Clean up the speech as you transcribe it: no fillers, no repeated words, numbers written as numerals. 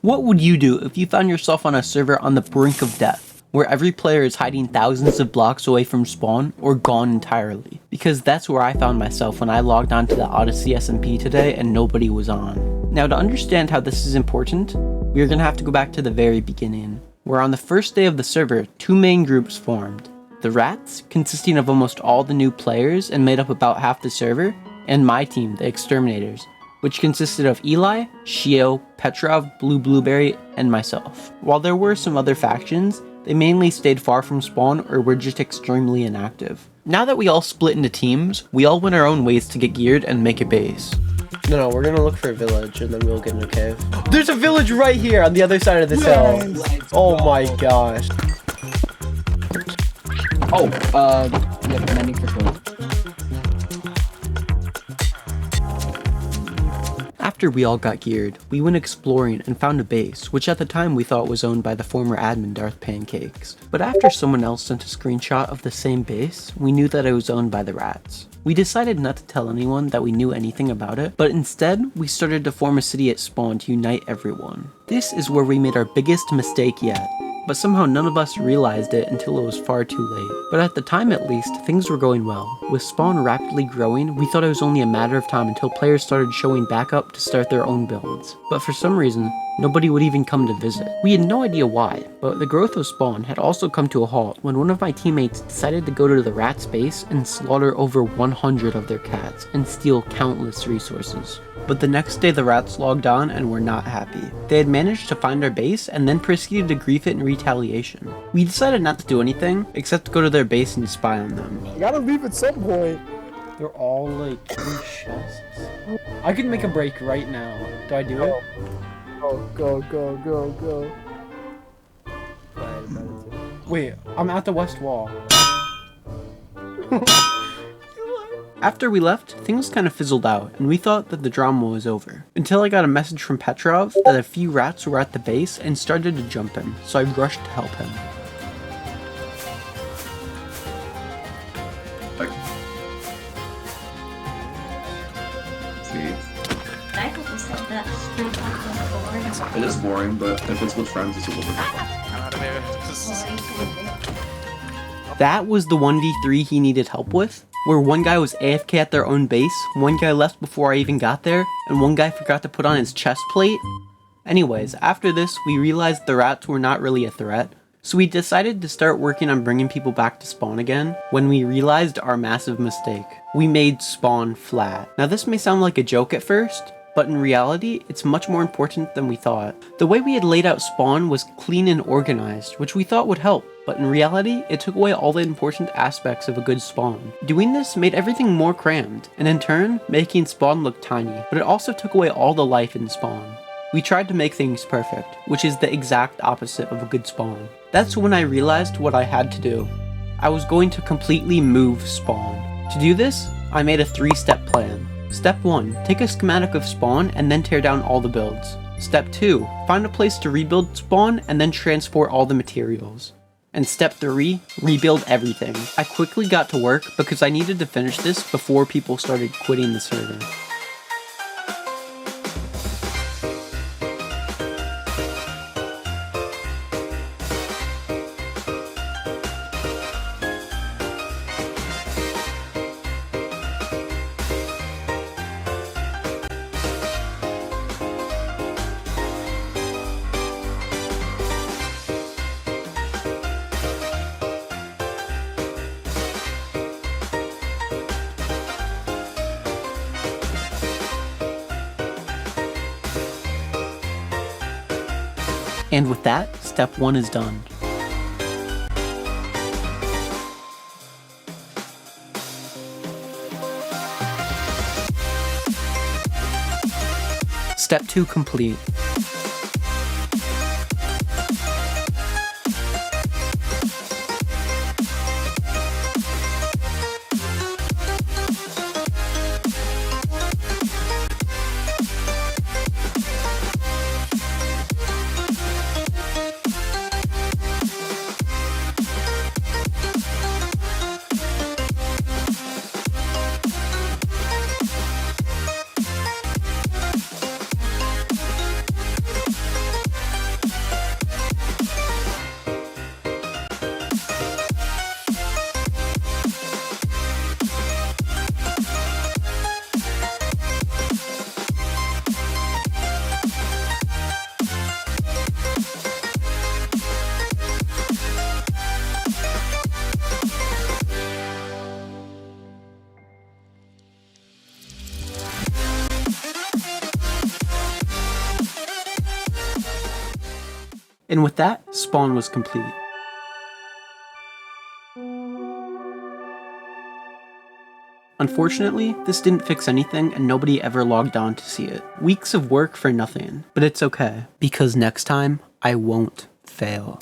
What would you do if you found yourself on a server on the brink of death, where every player is hiding thousands of blocks away from spawn or gone entirely? Because that's where I found myself when I logged on to the Odyssey SMP today and nobody was on. Now, to understand how this is important, we are going to have to go back to the very beginning, where on the first day of the server, two main groups formed. The Rats, consisting of almost all the new players and made up about half the server, and my team, the Exterminators, which consisted of Eli, Shio, Petrov, Blue Blueberry, and myself. While there were some other factions, they mainly stayed far from spawn or were just extremely inactive. Now that we all split into teams, we all went our own ways to get geared and make a base. No, we're gonna look for a village and then we'll get in a cave. There's a village right here on the other side of this hill. Oh my gosh. Oh, yeah, mending for sure. After we all got geared, we went exploring and found a base, which at the time we thought was owned by the former admin Darth Pancakes. But after someone else sent a screenshot of the same base, we knew that it was owned by the Rats. We decided not to tell anyone that we knew anything about it, but instead, we started to form a city at spawn to unite everyone. This is where we made our biggest mistake yet. But somehow none of us realized it until it was far too late. But at the time at least, things were going well. With spawn rapidly growing, we thought it was only a matter of time until players started showing back up to start their own builds. But for some reason, nobody would even come to visit. We had no idea why, but the growth of spawn had also come to a halt when one of my teammates decided to go to the Rat's base and slaughter over 100 of their cats and steal countless resources. But the next day the Rats logged on and were not happy. They had managed to find our base and then proceeded to grief it in retaliation. We decided not to do anything, except to go to their base and spy on them. You gotta leave at some point. They're all like in chests. I could make a break right now. Do I do it? Go. Wait, I'm at the west wall. After we left, things kind of fizzled out, and we thought that the drama was over. Until I got a message from Petrov that a few rats were at the base and started to jump him, so I rushed to help him. It is boring, but if it's with friends, it's a little bit fun. That was the 1v3 he needed help with, where one guy was AFK at their own base, one guy left before I even got there, and one guy forgot to put on his chest plate. Anyways, after this, we realized the Rats were not really a threat, so we decided to start working on bringing people back to spawn again, when we realized our massive mistake. We made spawn flat. Now this may sound like a joke at first, but in reality, it's much more important than we thought. The way we had laid out spawn was clean and organized, which we thought would help, but in reality, it took away all the important aspects of a good spawn. Doing this made everything more crammed, and in turn, making spawn look tiny, but it also took away all the life in spawn. We tried to make things perfect, which is the exact opposite of a good spawn. That's when I realized what I had to do. I was going to completely move spawn. To do this, I made a 3-step plan. Step 1, take a schematic of spawn and then tear down all the builds. Step 2, find a place to rebuild spawn and then transport all the materials. And step 3, rebuild everything. I quickly got to work because I needed to finish this before people started quitting the server. And with that, step 1 is done. Step 2 complete. And with that, spawn was complete. Unfortunately, this didn't fix anything and nobody ever logged on to see it. Weeks of work for nothing. But it's okay, because next time, I won't fail.